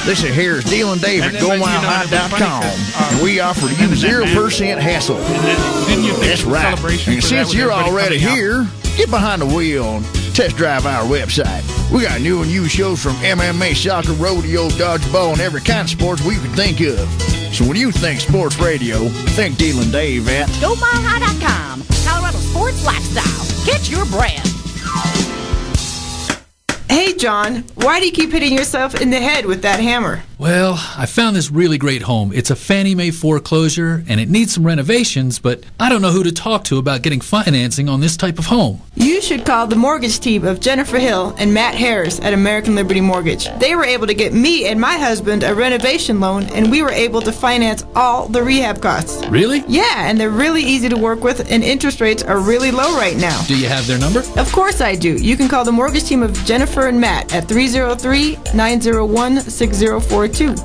This is here's Dylan Dave at GoMileHigh.com. We offer you 0% hassle. That's right. And since you're already here, get behind the wheel and test drive our website. We got new and used shows from MMA, soccer, rodeo, dodgeball, and every kind of sports we could think of. So when you think sports radio, think Dylan Dave at GoMileHigh.com. Colorado sports lifestyle. Catch your breath. Hey, John, why do you keep hitting yourself in the head with that hammer? Well, I found this really great home. It's a Fannie Mae foreclosure, and it needs some renovations, but I don't know who to talk to about getting financing on this type of home. You should call the mortgage team of Jennifer Hill and Matt Harris at American Liberty Mortgage. They were able to get me and my husband a renovation loan, and we were able to finance all the rehab costs. Really? Yeah, and they're really easy to work with, and interest rates are really low right now. Do you have their number? Of course I do. You can call the mortgage team of Jennifer and Matt at 303-901-6042.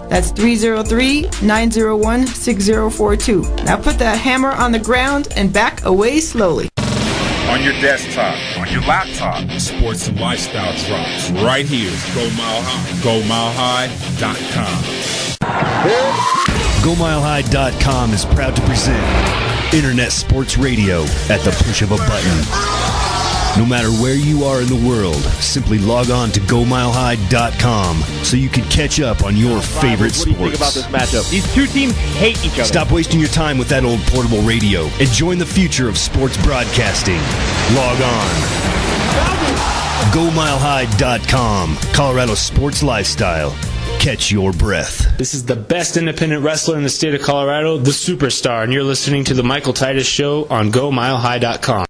That's 303-901-6042. Now put that hammer on the ground and back away slowly. On your desktop, on your laptop, sports and lifestyle drops right here. Go Mile High. GoMileHigh.com. GoMileHigh.com is proud to present Internet Sports Radio at the push of a button. No matter where you are in the world, simply log on to GoMileHigh.com so you can catch up on your favorite sports. What do you think about this matchup? These two teams hate each other. Stop wasting your time with that old portable radio and join the future of sports broadcasting. Log on. GoMileHigh.com. Colorado sports lifestyle. Catch your breath. This is the best independent wrestler in the state of Colorado, the Superstar, and you're listening to the Michael Titus Show on GoMileHigh.com.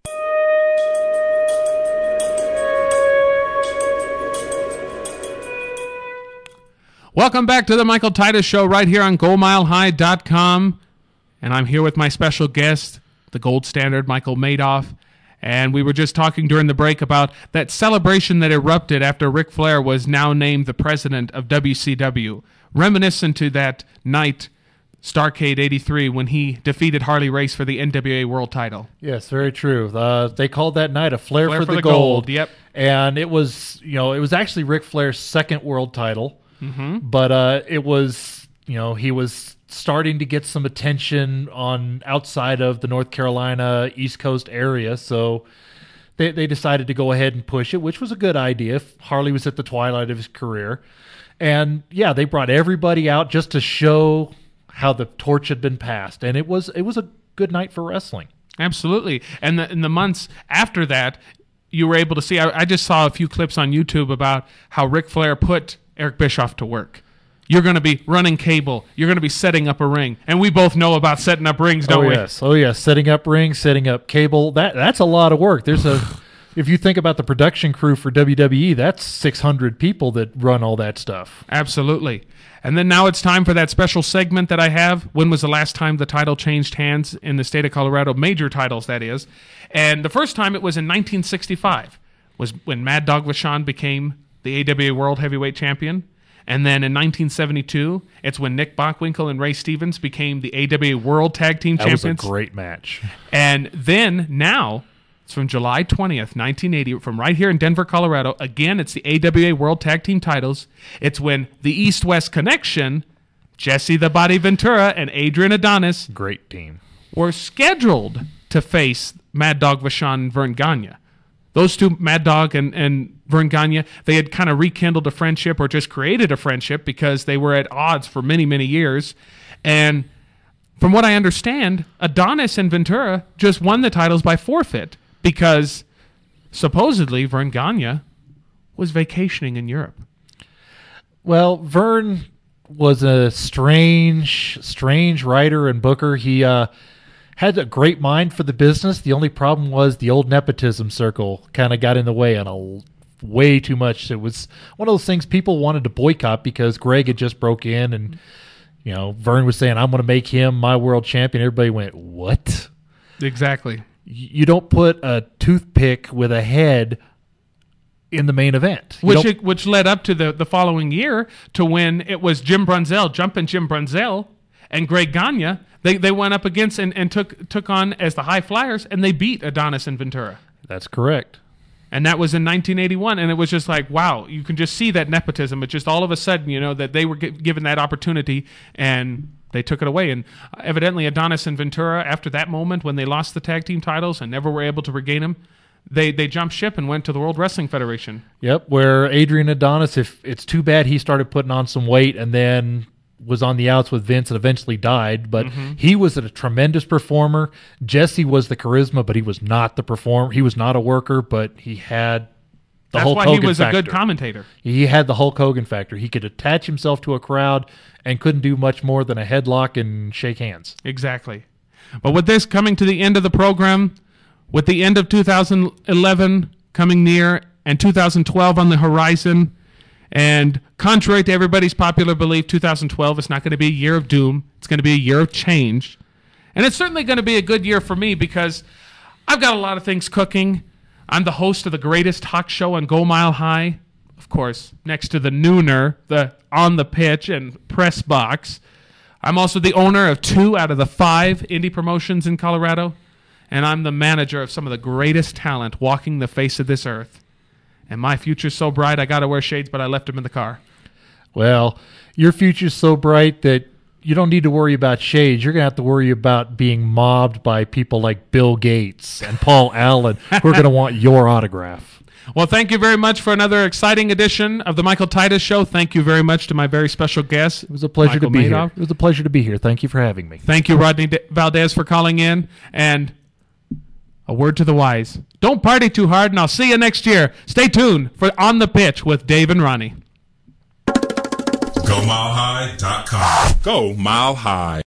Welcome back to the Michael Titus Show right here on GoMileHigh.com. And I'm here with my special guest, the gold standard, Michael Madoff. And we were just talking during the break about that celebration that erupted after Ric Flair was now named the president of WCW, reminiscent to that night, Starrcade 83, when he defeated Harley Race for the NWA World title. Yes, very true. They called that night a Flair for the gold. Yep. And it was, it was actually Ric Flair's second world title. Mm-hmm. But it was, he was starting to get some attention on outside of the North Carolina East Coast area, so they decided to go ahead and push it, which was a good idea. Harley was at the twilight of his career. And, yeah, they brought everybody out just to show how the torch had been passed, and it was a good night for wrestling. Absolutely. And in the months after that, you were able to see, I just saw a few clips on YouTube about how Ric Flair put Eric Bischoff to work. You're going to be running cable. You're going to be setting up a ring. And we both know about setting up rings, don't we? Oh, yes. Setting up rings, setting up cable. That's a lot of work. If you think about the production crew for WWE, that's 600 people that run all that stuff. Absolutely. And then now it's time for that special segment that I have. When was the last time the title changed hands in the state of Colorado? Major titles, that is. And the first time it was in 1965, was when Mad Dog Vachon became the AWA World Heavyweight Champion. And then in 1972, it's when Nick Bockwinkel and Ray Stevens became the AWA World Tag Team Champions. That was a great match. And then now, it's from July 20th, 1980, from right here in Denver, Colorado. Again, it's the AWA World Tag Team titles. It's when the East-West Connection, Jesse the Body Ventura and Adrian Adonis, great team, were scheduled to face Mad Dog Vachon and Vern Gagne. Those two, Mad Dog and Vern Gagne, they had kind of rekindled a friendship or just created a friendship because they were at odds for many, many years. And from what I understand, Adonis and Ventura just won the titles by forfeit because supposedly Vern Gagne was vacationing in Europe. Well, Vern was a strange writer and booker. He had a great mind for the business. The only problem was the old nepotism circle kind of got in the way on way too much. It was one of those things people wanted to boycott because Greg had just broke in and, Vern was saying, I'm going to make him my world champion. Everybody went, what? Exactly. You don't put a toothpick with a head in the main event. Which led up to the following year to when it was Jim Brunzell, Jumpin' Jim Brunzell, and Greg Gagne. They went up against and took on as the High Flyers, and they beat Adonis and Ventura. That's correct. And that was in 1981, and it was just like, wow, you can just see that nepotism. It's just all of a sudden, that they were given that opportunity, and they took it away. And evidently Adonis and Ventura, after that moment when they lost the tag team titles and never were able to regain them, they jumped ship and went to the World Wrestling Federation. Yep, where Adrian Adonis, if it's too bad he started putting on some weight and then was on the outs with Vince and eventually died, but he was a tremendous performer. Jesse was the charisma, but he was not the performer. He was not a worker, but he had the Hulk Hogan factor. That's why he was a good commentator. He had the Hulk Hogan factor. He could attach himself to a crowd and couldn't do much more than a headlock and shake hands. Exactly. But with this coming to the end of the program, with the end of 2011 coming near and 2012 on the horizon, and contrary to everybody's popular belief, 2012 is not going to be a year of doom. It's going to be a year of change. And it's certainly going to be a good year for me because I've got a lot of things cooking. I'm the host of the greatest talk show on Go Mile High. Of course, next to the Nooner, the On the Pitch, and Press Box. I'm also the owner of 2 out of the 5 indie promotions in Colorado. And I'm the manager of some of the greatest talent walking the face of this earth. And my future's so bright, I got to wear shades, but I left them in the car. Well, your future's so bright that you don't need to worry about shades. You're going to have to worry about being mobbed by people like Bill Gates and Paul Allen who are going to want your autograph. Well, thank you very much for another exciting edition of the Michael Titus Show. Thank you very much to my very special guest. It was a pleasure Michael to be Madoff. here. It was a pleasure to be here. Thank you for having me. Thank you, Rodney Valdez, for calling in. And a word to the wise. Don't party too hard, and I'll see you next year. Stay tuned for On the Pitch with Dave and Ronnie. GoMileHigh.com. Go Mile High.